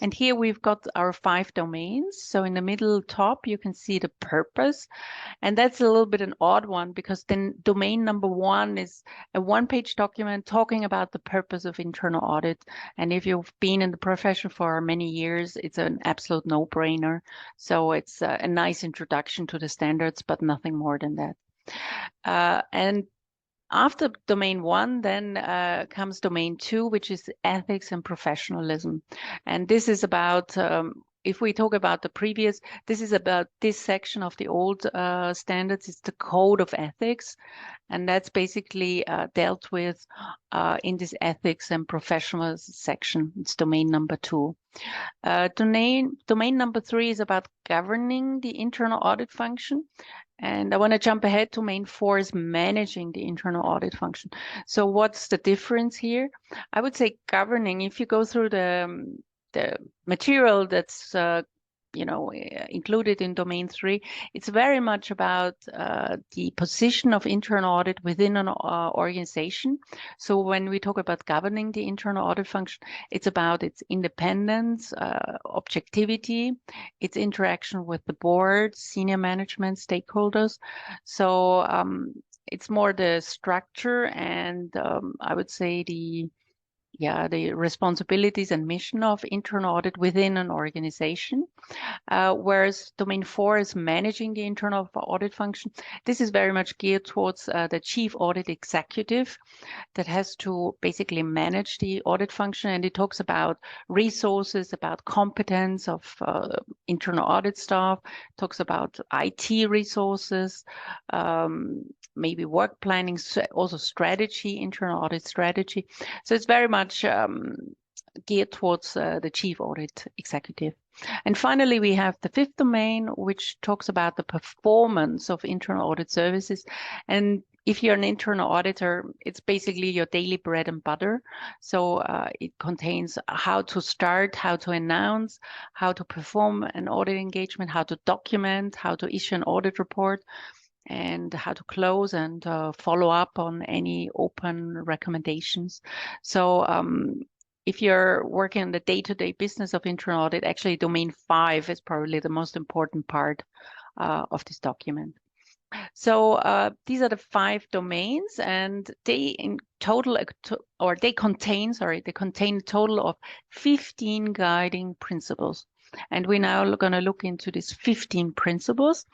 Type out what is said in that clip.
And here we've got our 5 domains. So in the middle top, you can see the purpose. And that's a little bit an odd one, because then domain number 1 is a one-page document talking about the purpose of internal audit. And if you've been in the profession for many years, it's an absolute no-brainer. So it's a nice introduction to the standards, but nothing more than that. And after domain 1, then comes domain 2, which is ethics and professionalism. And this is about, if we talk about the previous, this is about this section of the old standards. It's the code of ethics. And that's basically dealt with in this ethics and professionalism section. It's domain number 2. Domain number 3 is about governing the internal audit function. And I want to jump ahead. Domain 4 is managing the internal audit function. So what's the difference here? I would say governing, if you go through the material that's included in domain 3, it's very much about the position of internal audit within an organization. So when we talk about governing the internal audit function, it's about its independence, objectivity, its interaction with the board, senior management, stakeholders. So it's more the structure and I would say the responsibilities and mission of internal audit within an organization, whereas domain 4 is managing the internal audit function. This is very much geared towards the chief audit executive that has to basically manage the audit function, and it talks about resources, about competence of internal audit staff, talks about IT resources, maybe work planning, also strategy, internal audit strategy. So it's very much geared towards the chief audit executive. And finally, we have the 5th domain, which talks about the performance of internal audit services. And if you're an internal auditor, it's basically your daily bread and butter. So it contains how to start, how to announce, how to perform an audit engagement, how to document, how to issue an audit report, and how to close and follow up on any open recommendations. So if you're working on the day-to-day business of internal audit, actually domain 5 is probably the most important part of this document. So these are the 5 domains, and they in total, they contain a total of 15 guiding principles. And we're now going to look into these 15 principles.